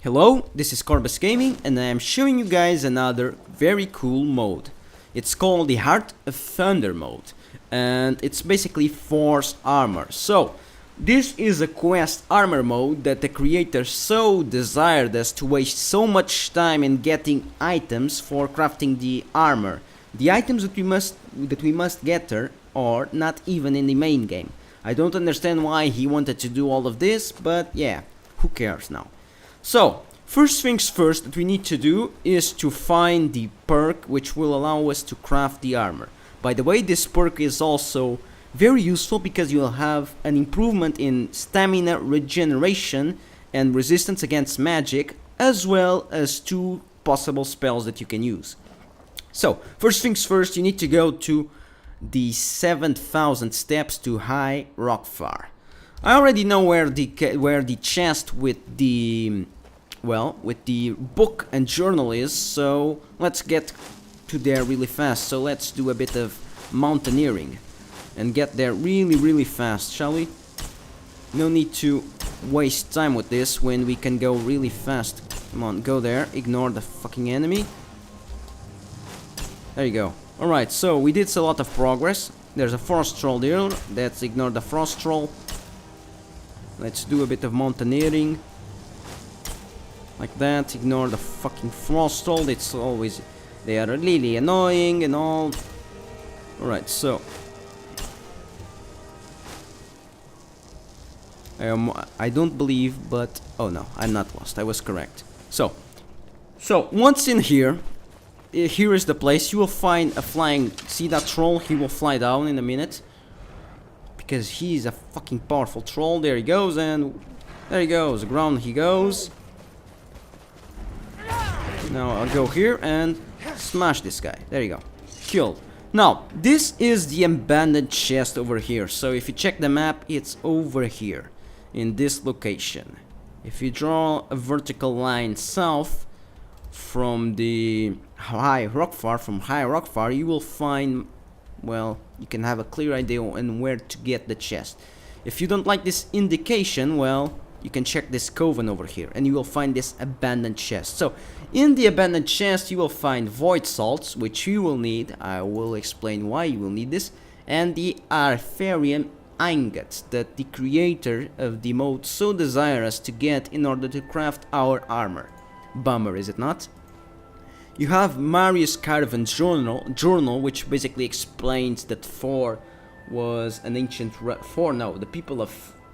Hello, this is Corbus Gaming and I am showing you guys another very cool mode. It's called the Heart of Thunder mode and it's basically Thor's Armour. So, this is a quest armor mode that the creator so desired as to waste so much time in getting items for crafting the armor. The items that we must get there are not even in the main game. I don't understand why he wanted to do all of this, but yeah, who cares now. So, first things first that we need to do is to find the perk which will allow us to craft the armor. By the way, this perk is also very useful because you'll have an improvement in stamina regeneration and resistance against magic, as well as 2 possible spells that you can use. So, first things first, you need to go to the 7,000 steps to High Rockfar. I already know where the chest with the book and journal is, so let's get to there really fast. So let's do a bit of mountaineering and get there really fast, shall we? No need to waste time with this when we can go really fast. Come on, go there, ignore the fucking enemy. There you go. Alright, so we did a lot of progress. There's a frost troll there. Let's ignore the frost troll. Let's do a bit of mountaineering. Like that. Ignore the fucking frost troll. It's always... They are really annoying and all. Alright, so... I don't believe, but... Oh no, I'm not lost. I was correct. So once in here... Here is the place. You will find a flying... See that troll? He will fly down in a minute. Because he's a fucking powerful troll. There he goes, and... There he goes. Ground he goes. Now I'll go here and smash this guy. There you go. Killed. Now, this is the abandoned chest over here. So if you check the map, it's over here. In this location. If you draw a vertical line south from the High Rockfar, you will find, well, you can have a clear idea on where to get the chest. If you don't like this indication, well, you can check this coven over here and you will find this abandoned chest. So, in the abandoned chest you will find void salts, which you will need. I will explain why you will need this, and the Artharian ingots that the creator of the mode so desires us to get in order to craft our armor. Bummer, is it not? You have Marius Caravan's journal, which basically explains that Thor was an ancient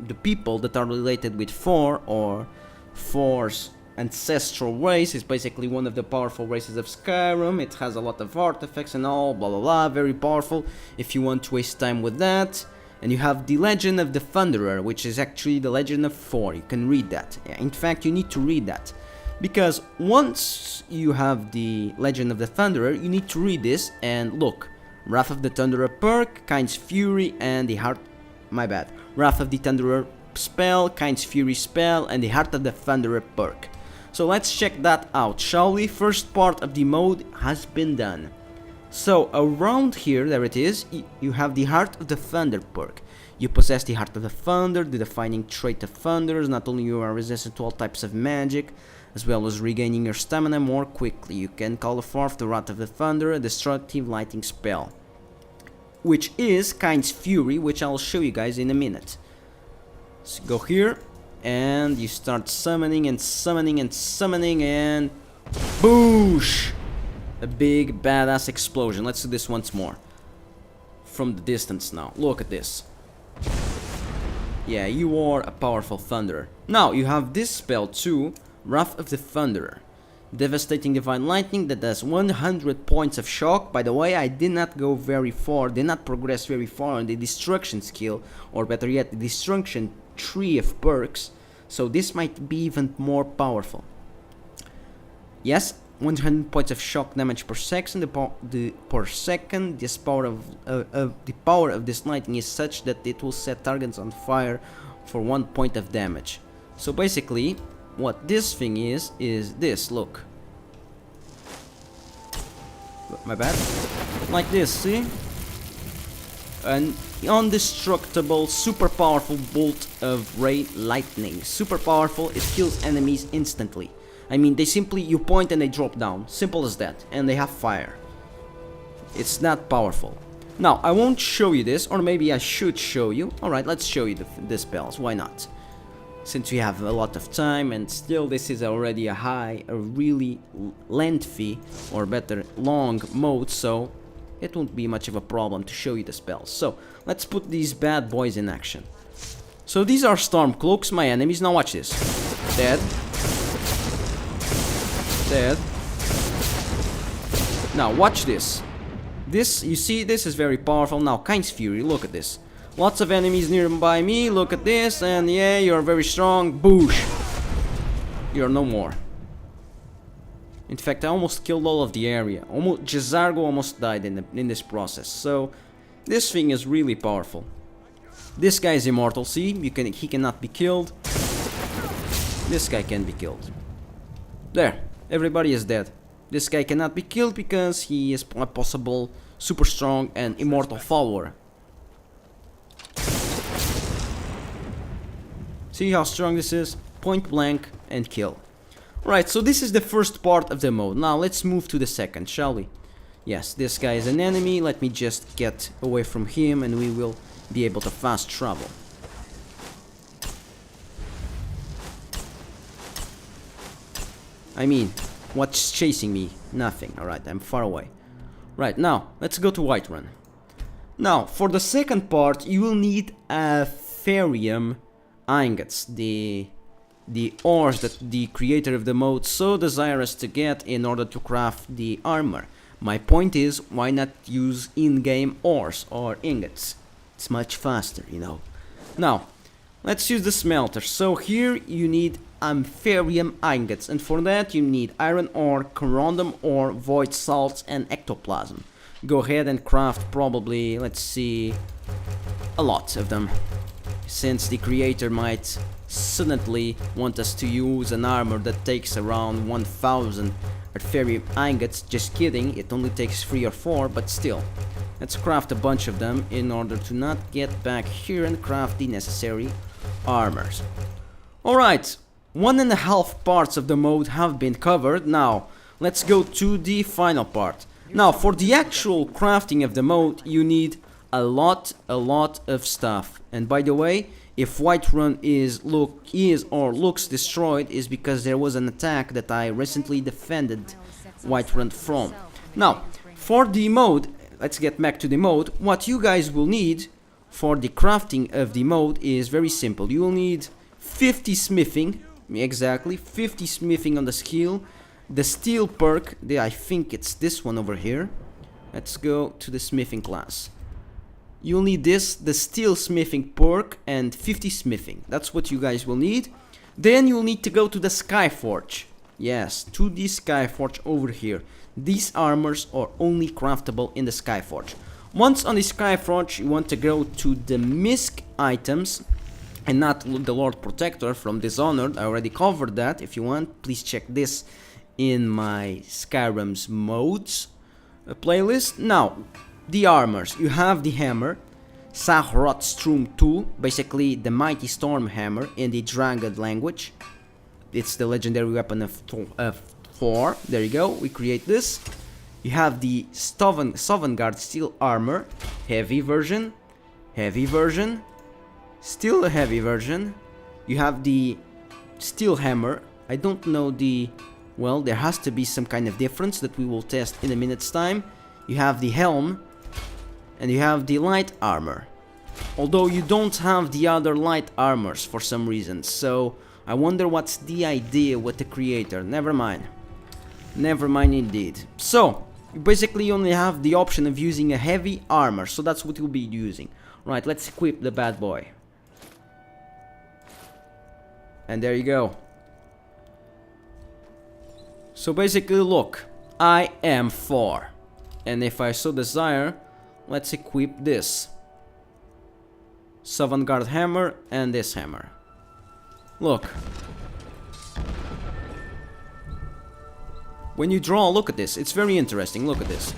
the people that are related with Thor, or Thor's ancestral race, is basically one of the powerful races of Skyrim. It has a lot of artifacts and all, blah blah blah, very powerful if you want to waste time with that. And you have the Legend of the Thunderer, which is actually the Legend of Thor. You can read that. In fact, you need to read that. Because once you have the Legend of the Thunderer, you need to read this and look. Wrath of the Thunderer perk, Kind's Fury, and the Heart... My bad. Wrath of the Thunderer spell, Kind's Fury spell, and the Heart of the Thunderer perk. So let's check that out, shall we? First part of the mode has been done. So around here, there it is, you have the Heart of the Thunder perk. You possess the Heart of the Thunder, the defining trait of Thunders. Not only you are resistant to all types of magic, as well as regaining your stamina more quickly. You can call forth the Wrath of the Thunder, a destructive lighting spell, which is Kind's Fury, which I'll show you guys in a minute. So go here, and you start summoning and summoning and summoning, and boosh! A big badass explosion. Let's do this once more. From the distance now. Look at this. Yeah, you are a powerful thunderer. Now, you have this spell too, Wrath of the Thunderer. Devastating Divine Lightning that does 100 points of shock. By the way, I did not go very far, did not progress very far on the destruction skill, or better yet, the destruction tree of perks. So this might be even more powerful. Yes, 100 points of shock damage per second. The power of this lightning is such that it will set targets on fire for 1 point of damage. So basically, what this thing is this. Look. My bad. Like this, see? And indestructible, super powerful bolt of ray lightning. Super powerful, it kills enemies instantly. I mean, they simply, you point and they drop down. Simple as that. And they have fire. It's that powerful. Now, I won't show you this, or maybe I should show you. Alright, let's show you the spells. Why not? Since we have a lot of time, and still this is already a really lengthy, or better, long mode, so it won't be much of a problem to show you the spells. So, let's put these bad boys in action. So these are storm cloaks, my enemies. Now watch this. Dead. Dead. Now watch this. This, you see, this is very powerful. Now, Kind's Fury, look at this. Lots of enemies nearby me, look at this, and yeah, you're very strong. Boosh! You're no more. In fact, I almost killed all of the area. Hsaarik almost died in this process. So, this thing is really powerful. This guy is immortal, see? He cannot be killed. This guy can be killed. There, everybody is dead. This guy cannot be killed because he is a possible super strong and immortal follower. See how strong this is? Point blank and kill. Right, so this is the first part of the mode. Now let's move to the second, shall we? Yes, this guy is an enemy. Let me just get away from him and we will be able to fast travel. I mean, what's chasing me? Nothing. Alright, I'm far away. Right, now, let's go to Whiterun. Now, for the second part, you will need Aetherium ingots. The ores that the creator of the mode so desirous to get in order to craft the armor. My point is, why not use in-game ores or ingots? It's much faster, you know. Now, let's use the smelter. So here you need Aetherium ingots, and for that you need iron ore, corundum ore, void salts, and ectoplasm. Go ahead and craft probably, let's see, a lot of them, since the creator might suddenly want us to use an armor that takes around 1000 Aetherium ingots. Just kidding, it only takes 3 or 4, but still. Let's craft a bunch of them in order to not get back here and craft the necessary armors. Alright, 1.5 parts of the mode have been covered. Now, let's go to the final part. Now, for the actual crafting of the mode, you need a lot of stuff. And by the way, if Whiterun looks destroyed, is because there was an attack that I recently defended Whiterun from. Now, for the mode, let's get back to the mode. What you guys will need for the crafting of the mode is very simple. You will need 50 smithing, exactly, 50 smithing on the skill. The steel perk, I think it's this one over here. Let's go to the smithing class. You'll need this, the steel smithing perk, and 50 smithing. That's what you guys will need. Then you'll need to go to the Skyforge. Yes, to the Skyforge over here. These armors are only craftable in the Skyforge. Once on the Skyforge, you want to go to the misc items and not the Lord Protector from Dishonored. I already covered that. If you want, please check this in my Skyrim's modes playlist. Now, the armors. You have the hammer, Sahrottstrum tool, basically the mighty storm hammer in the Drangad language. It's the legendary weapon of Thor. There you go, we create this. You have the Sovngarde steel armor, heavy version, still a heavy version. You have the steel hammer. I don't know well, there has to be some kind of difference that we will test in a minute's time. You have the helm, and you have the light armor. Although you don't have the other light armors for some reason, so I wonder what's the idea with the creator. Never mind. Never mind indeed. So, you basically only have the option of using a heavy armor, so that's what you'll be using. Right, let's equip the bad boy. And there you go. So basically, look, I am Thor. And if I so desire, let's equip this Sovngarde Hammer and this hammer. Look. When you draw, look at this. It's very interesting. Look at this.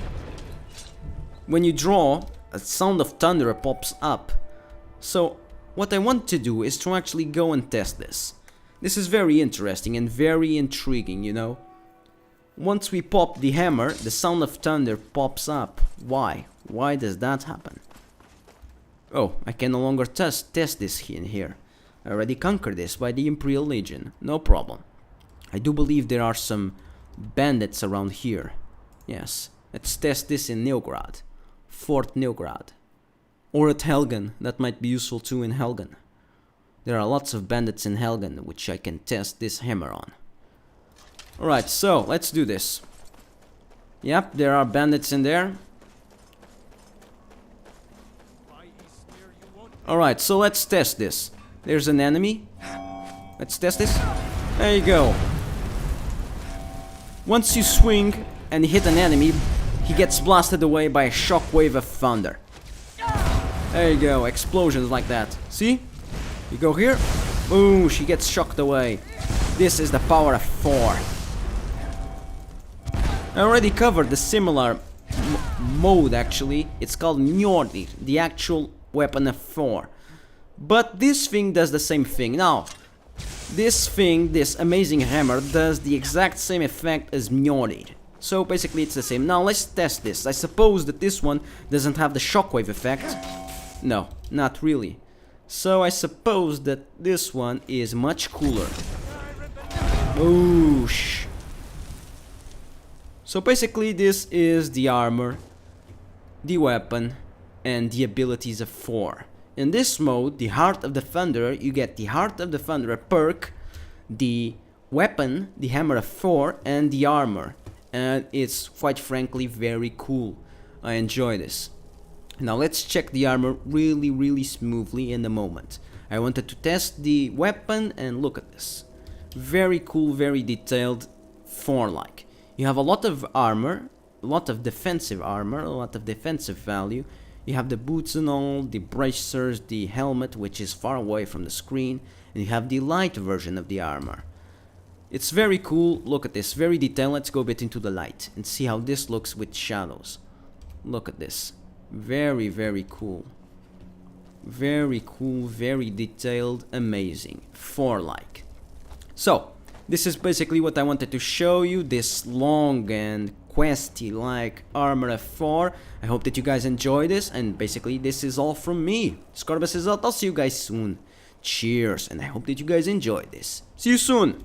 When you draw a sound of thunder pops up. So what I want to do is to actually go and test this. This is very interesting and very intriguing, you know. Once we pop the hammer, the sound of thunder pops up. Why? Why does that happen? Oh, I can no longer test this in here. I already conquered this by the Imperial Legion. No problem. I do believe there are some bandits around here. Yes. Let's test this in Nilgrad. Fort Nilgrad. Or at Helgen. That might be useful too in Helgen. There are lots of bandits in Helgen which I can test this hammer on. Alright, so let's do this. Yep, there are bandits in there. Alright, so let's test this. There's an enemy. Let's test this. There you go. Once you swing and hit an enemy, he gets blasted away by a shockwave of thunder. There you go, explosions like that. See? You go here, boom, she gets shocked away. This is the power of Thor. I already covered the similar mode actually. It's called Mjolnir, the actual weapon of Thor. But this thing does the same thing. Now, this thing, this amazing hammer, does the exact same effect as Mjolnir. So basically it's the same. Now let's test this. I suppose that this one doesn't have the shockwave effect. No, not really. So I suppose that this one is much cooler. Oosh. So basically this is the armor, the weapon, and the abilities of Thor. In this mode, the Heart of the Thunderer, you get the Heart of the Thunderer perk, the weapon, the Hammer of Thor, and the armor. And it's quite frankly very cool. I enjoy this. Now let's check the armor really smoothly in a moment. I wanted to test the weapon and look at this. Very cool, very detailed, Thor-like. You have a lot of armor, a lot of defensive armor, a lot of defensive value. You have the boots and all, the bracers, the helmet, which is far away from the screen, and you have the light version of the armor. It's very cool. Look at this, very detailed. Let's go a bit into the light and see how this looks with shadows. Look at this. Very cool. Very cool, very detailed, amazing. Thor-like. So, this is basically what I wanted to show you, this long and questy-like armor of Thor. I hope that you guys enjoy this, and basically this is all from me. Scorbus is out. I'll see you guys soon. Cheers, and I hope that you guys enjoyed this. See you soon!